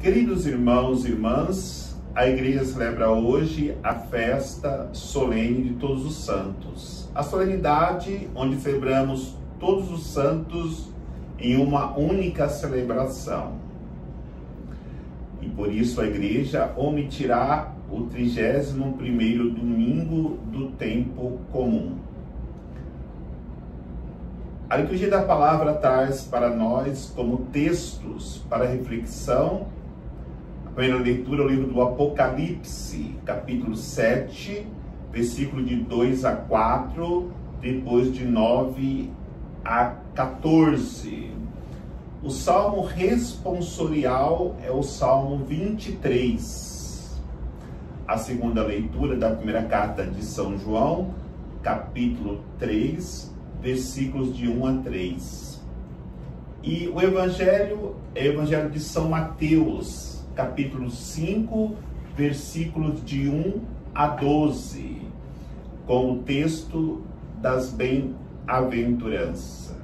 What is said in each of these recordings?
Queridos irmãos e irmãs, a igreja celebra hoje a festa solene de Todos os Santos. A solenidade onde celebramos todos os santos em uma única celebração. E por isso a igreja omitirá o 31º domingo do tempo comum. A liturgia da palavra traz para nós como textos para reflexão. A primeira leitura é o livro do Apocalipse, capítulo 7, versículo de 2 a 4, depois de 9 a 14. O salmo responsorial é o salmo 23. A segunda leitura da primeira carta de São João, capítulo 3, versículos de 1 a 3. E o evangelho é o evangelho de São Mateus, capítulo 5, versículos de 1 a 12, com o texto das bem-aventuranças.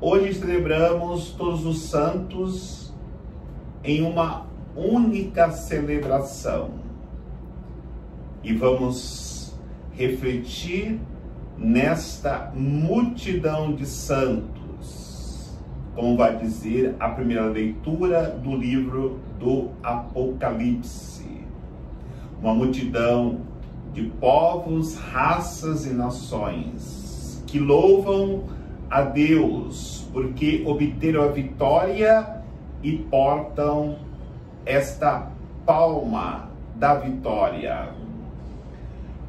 Hoje celebramos todos os santos em uma única celebração e vamos refletir nesta multidão de santos, como vai dizer a primeira leitura do livro do Apocalipse. Uma multidão de povos, raças e nações que louvam a Deus porque obteram a vitória e portam esta palma da vitória.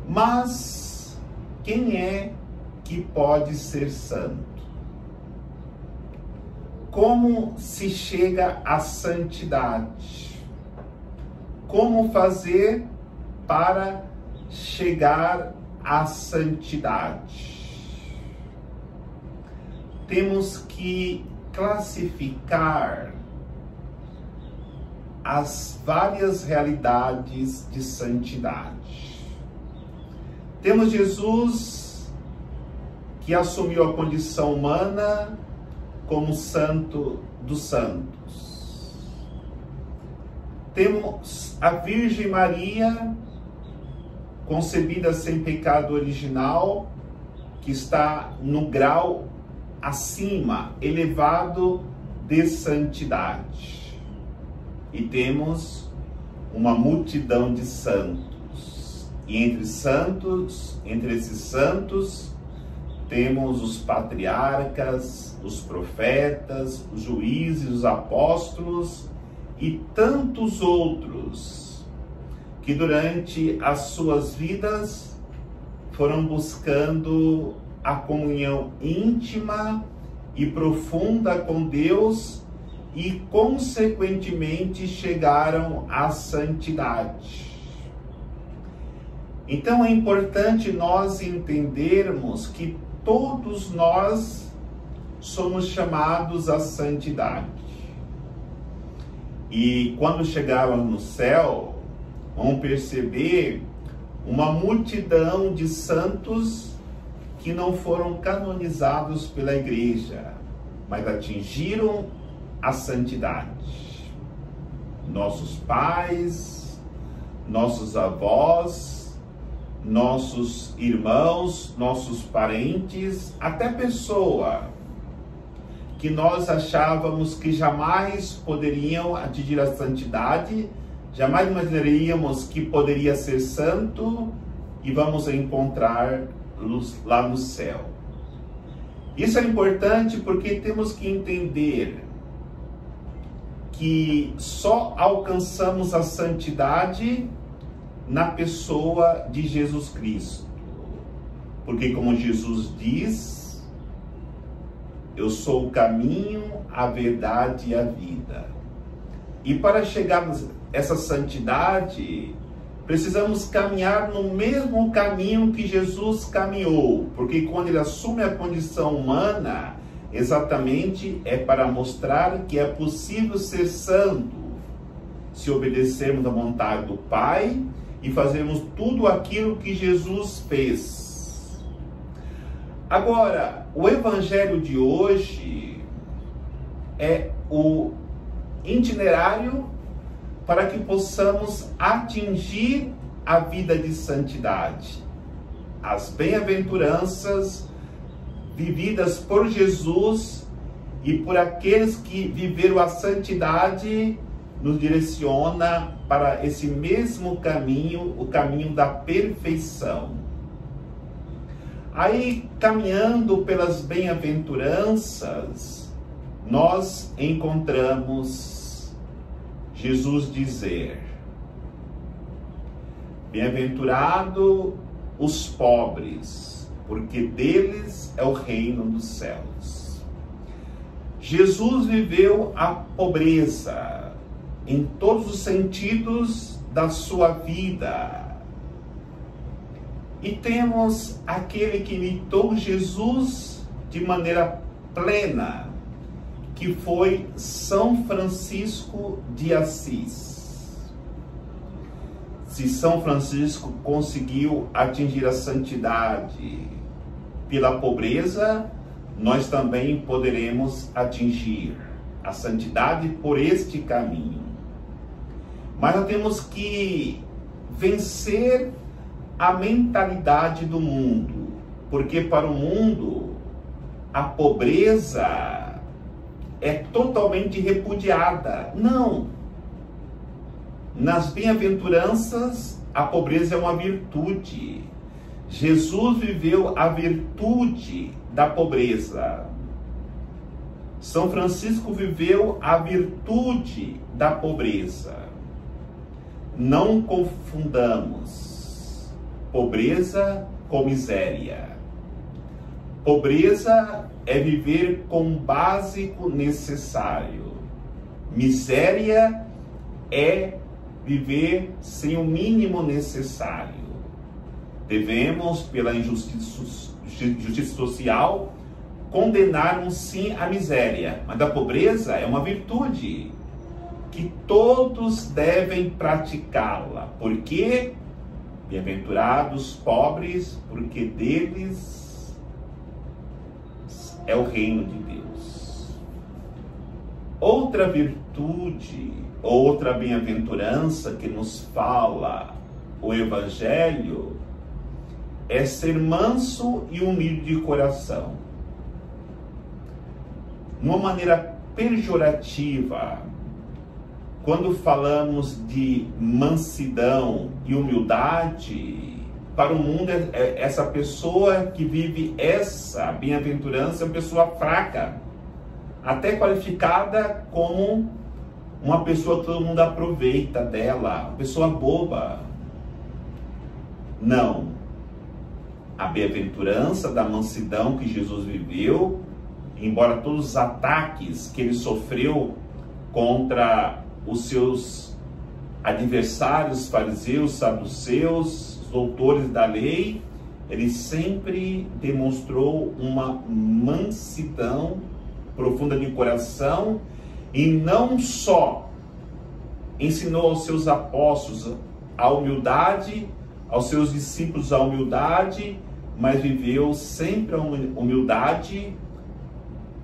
Mas quem é que pode ser santo? Como se chega à santidade? Como fazer para chegar à santidade? Temos que classificar as várias realidades de santidade. Temos Jesus, que assumiu a condição humana como santo dos santos. Temos a Virgem Maria, concebida sem pecado original, que está no grau acima, elevado de santidade. E temos uma multidão de santos. E entre esses santos, temos os patriarcas, os profetas, os juízes, os apóstolos e tantos outros que durante as suas vidas foram buscando a comunhão íntima e profunda com Deus e, consequentemente, chegaram à santidade. Então é importante nós entendermos que todos nós somos chamados à santidade. E quando chegarmos no céu, vamos perceber uma multidão de santos que não foram canonizados pela igreja, mas atingiram a santidade. Nossos pais, nossos avós, nossos irmãos, nossos parentes, até pessoa que nós achávamos que jamais poderiam atingir a santidade, jamais imaginaríamos que poderia ser santo, e vamos encontrar lá no céu. Isso é importante porque temos que entender que só alcançamos a santidade na pessoa de Jesus Cristo. Porque, como Jesus diz, eu sou o caminho, a verdade e a vida. E para chegarmos a essa santidade, precisamos caminhar no mesmo caminho que Jesus caminhou, porque quando ele assume a condição humana, exatamente é para mostrar que é possível ser santo, se obedecermos à vontade do Pai e fazermos tudo aquilo que Jesus fez. Agora, o evangelho de hoje é o itinerário para que possamos atingir a vida de santidade. As bem-aventuranças vividas por Jesus e por aqueles que viveram a santidade nos direciona para esse mesmo caminho, o caminho da perfeição. Aí, caminhando pelas bem-aventuranças, nós encontramos Jesus dizer: bem-aventurado os pobres, porque deles é o reino dos céus. Jesus viveu a pobreza em todos os sentidos da sua vida. E temos aquele que imitou Jesus de maneira plena, que foi São Francisco de Assis. Se São Francisco conseguiu atingir a santidade pela pobreza, nós também poderemos atingir a santidade por este caminho. Mas nós temos que vencer a mentalidade do mundo, porque para o mundo a pobreza é totalmente repudiada. Não! Nas bem-aventuranças, a pobreza é uma virtude. Jesus viveu a virtude da pobreza. São Francisco viveu a virtude da pobreza. Não confundamos pobreza com miséria. Pobreza é viver com o básico necessário. Miséria é viver sem o mínimo necessário. Devemos, pela justiça social, condenarmos sim a miséria, mas a pobreza é uma virtude que todos devem praticá-la. Por quê? Bem-aventurados pobres, porque deles é o reino de Deus. Outra virtude, outra bem-aventurança que nos fala o Evangelho é ser manso e humilde de coração. Uma maneira pejorativa, quando falamos de mansidão e humildade, para o mundo essa pessoa que vive essa bem-aventurança é uma pessoa fraca, até qualificada como uma pessoa que todo mundo aproveita dela, uma pessoa boba. Não. A bem-aventurança da mansidão que Jesus viveu, embora todos os ataques que ele sofreu contra os seus adversários, fariseus, saduceus, doutores da lei, ele sempre demonstrou uma mansidão profunda de coração e não só ensinou aos seus apóstolos a humildade, aos seus discípulos a humildade, mas viveu sempre a humildade,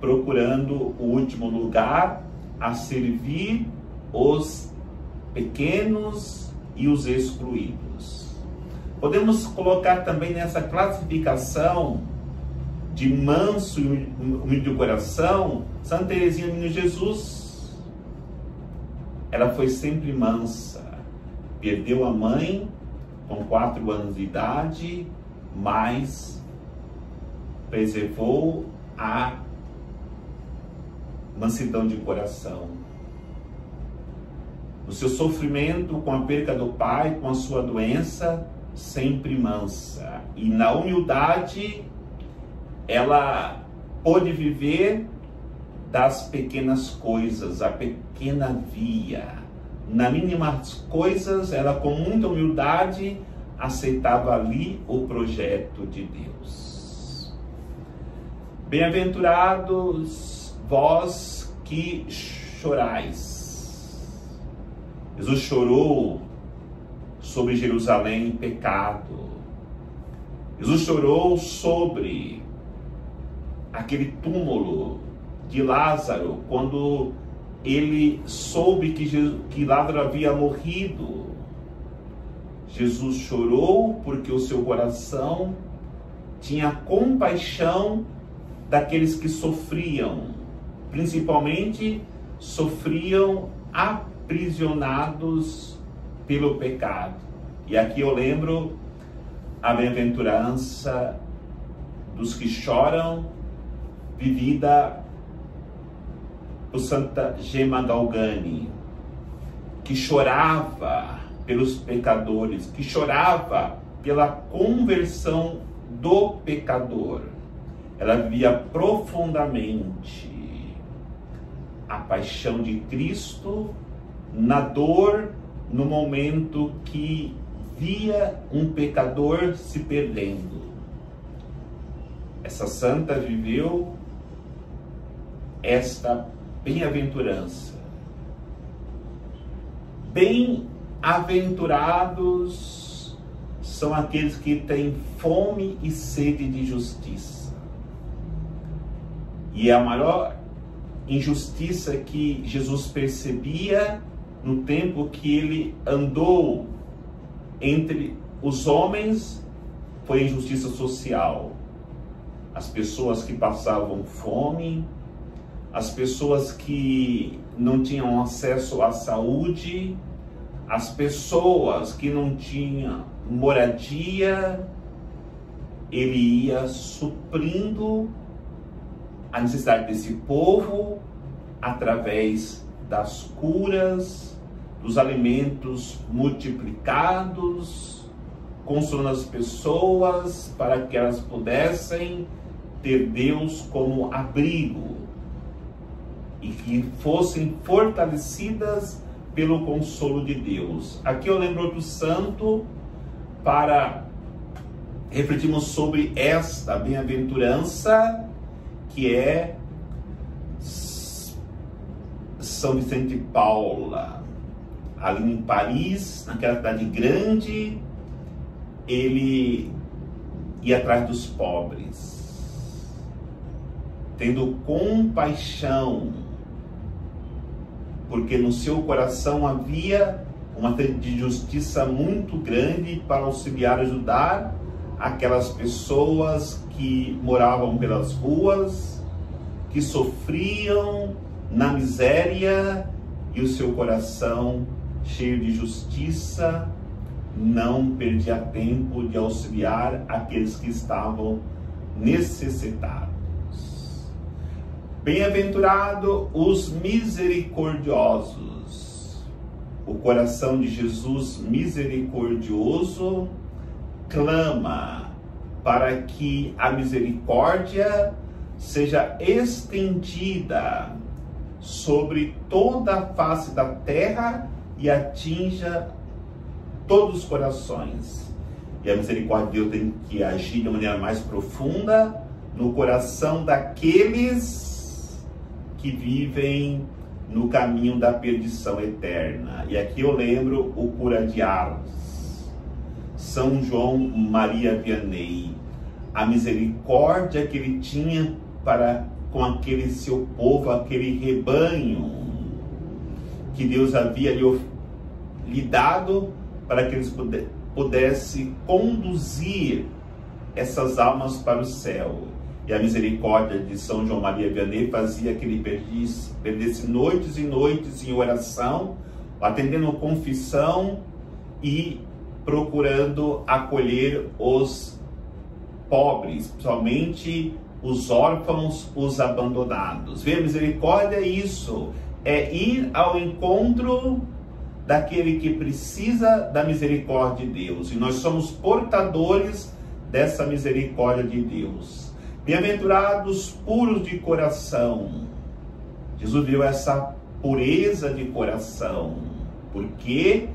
procurando o último lugar, a servir os pequenos e os excluídos. Podemos colocar também nessa classificação de manso e humilde de coração Santa Teresinha do Menino Jesus. Ela foi sempre mansa, perdeu a mãe com 4 anos de idade, mas preservou a mansidão de coração. No seu sofrimento com a perda do pai, com a sua doença, sempre mansa. E na humildade, ela pôde viver das pequenas coisas, a pequena via. Nas mínimas coisas, ela com muita humildade aceitava ali o projeto de Deus. Bem-aventurados vós que chorais. Jesus chorou sobre Jerusalém em pecado. Jesus chorou sobre aquele túmulo de Lázaro, quando ele soube que Lázaro havia morrido. Jesus chorou porque o seu coração tinha compaixão daqueles que sofriam, principalmente sofriam aprisionados pelo pecado. E aqui eu lembro a bem-aventurança dos que choram, vivida por Santa Gemma Galgani, que chorava pelos pecadores, que chorava pela conversão do pecador. Ela vivia profundamente a paixão de Cristo na dor, no momento que via um pecador se perdendo. Essa santa viveu esta bem-aventurança. Bem-aventurados são aqueles que têm fome e sede de justiça. E a maior injustiça que Jesus percebia no tempo que ele andou entre os homens foi a injustiça social. As pessoas que passavam fome, as pessoas que não tinham acesso à saúde, as pessoas que não tinham moradia, ele ia suprindo a necessidade desse povo através das curas, dos alimentos multiplicados, consolando as pessoas para que elas pudessem ter Deus como abrigo e que fossem fortalecidas pelo consolo de Deus. Aqui eu lembro outro santo para refletirmos sobre esta bem-aventurança, que é São Vicente Paula. Ali em Paris, naquela cidade grande, ele ia atrás dos pobres, tendo compaixão, porque no seu coração havia uma sede de justiça muito grande para auxiliar, ajudar aquelas pessoas que moravam pelas ruas, que sofriam na miséria, e o seu coração, cheio de justiça, não perdia tempo de auxiliar aqueles que estavam necessitados. Bem-aventurado os misericordiosos. O coração de Jesus misericordioso clama para que a misericórdia seja estendida sobre toda a face da terra e atinja todos os corações. E a misericórdia de Deus tem que agir de maneira mais profunda no coração daqueles que vivem no caminho da perdição eterna. E aqui eu lembro o cura de Ars, São João Maria Vianney, a misericórdia que ele tinha para com aquele seu povo, aquele rebanho que Deus havia lhe dado para que eles pudessem conduzir essas almas para o céu. E a misericórdia de São João Maria Vianney fazia que ele perdesse noites e noites em oração, atendendo confissão e procurando acolher os pobres, principalmente os órfãos, os abandonados. Ver a misericórdia é isso, é ir ao encontro daquele que precisa da misericórdia de Deus. E nós somos portadores dessa misericórdia de Deus. Bem-aventurados puros de coração. Jesus viu essa pureza de coração, porque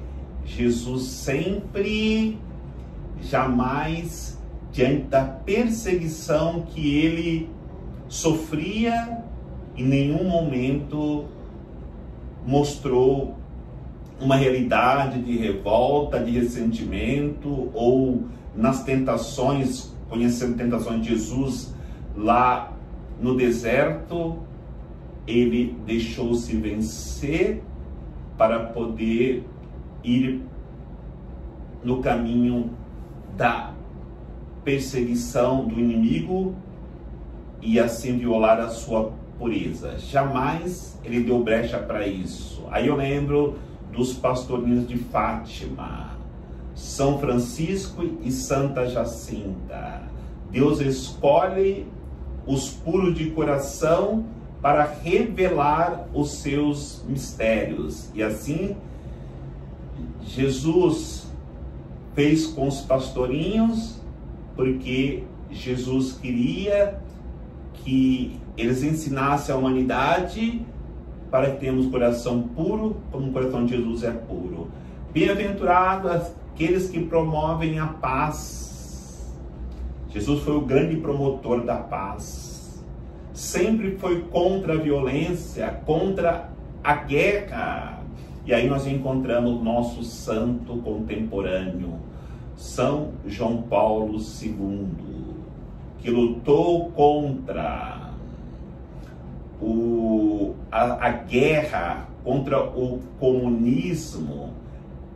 Jesus sempre, jamais, diante da perseguição que ele sofria, em nenhum momento mostrou uma realidade de revolta, de ressentimento, ou nas tentações, conhecendo tentações de Jesus lá no deserto, ele deixou-se vencer para poder ir no caminho da perseguição do inimigo e assim violar a sua pureza. Jamais ele deu brecha para isso. Aí eu lembro dos pastorinhos de Fátima, São Francisco e Santa Jacinta. Deus escolhe os puros de coração para revelar os seus mistérios. E assim, Jesus fez com os pastorinhos, porque Jesus queria que eles ensinassem a humanidade para que tenhamos coração puro, como o coração de Jesus é puro. Bem-aventurados aqueles que promovem a paz. Jesus foi o grande promotor da paz. Sempre foi contra a violência, contra a guerra. E aí nós encontramos nosso santo contemporâneo, São João Paulo II, que lutou contra a guerra, contra o comunismo,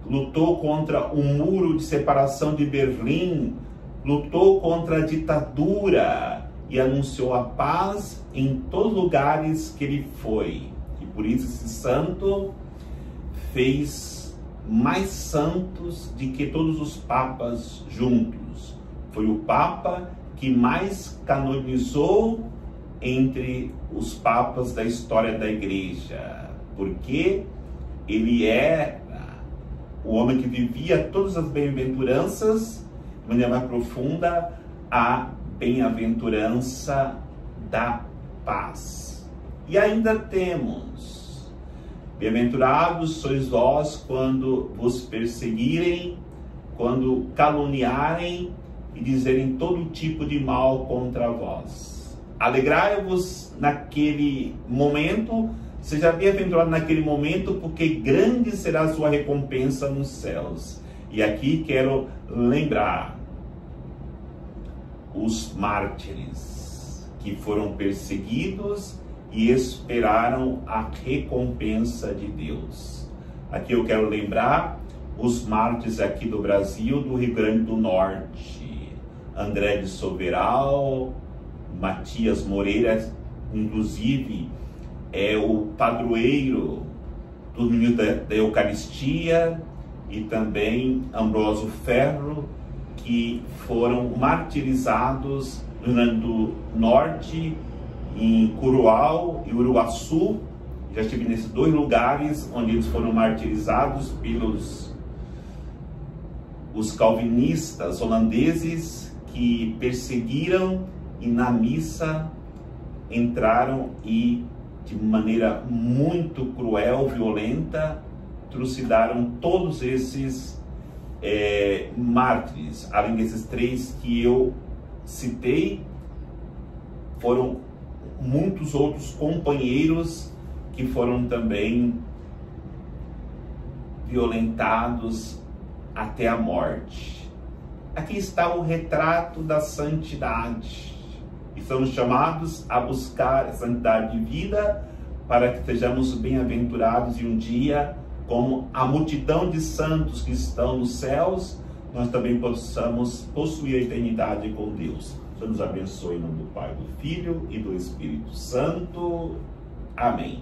lutou contra o muro de separação de Berlim, lutou contra a ditadura e anunciou a paz em todos os lugares que ele foi. E por isso esse santo fez mais santos do que todos os papas juntos. Foi o papa que mais canonizou entre os papas da história da igreja, porque ele é o homem que vivia todas as bem-aventuranças, de maneira mais profunda, a bem-aventurança da paz. E ainda temos: bem-aventurados sois vós quando vos perseguirem, quando caluniarem e dizerem todo tipo de mal contra vós. Alegrai-vos naquele momento, seja bem-aventurado naquele momento, porque grande será a sua recompensa nos céus. E aqui quero lembrar os mártires que foram perseguidos e esperaram a recompensa de Deus. Aqui eu quero lembrar os mártires aqui do Brasil, do Rio Grande do Norte: André de Soberal, Matias Moreira, inclusive é o padroeiro dos meninos da Eucaristia, e também Ambrósio Ferro, que foram martirizados no Rio Grande do Norte, em Curual e Uruaçu. Já estive nesses dois lugares onde eles foram martirizados pelos os calvinistas holandeses, que perseguiram e na missa entraram e, de maneira muito cruel, violenta, trucidaram todos esses mártires. Além desses três que eu citei, foram muitos outros companheiros que foram também violentados até a morte. Aqui está o retrato da santidade. E somos chamados a buscar a santidade de vida para que sejamos bem-aventurados e um dia, como a multidão de santos que estão nos céus, nós também possamos possuir a eternidade com Deus. Deus nos abençoe em nome do Pai, do Filho e do Espírito Santo. Amém.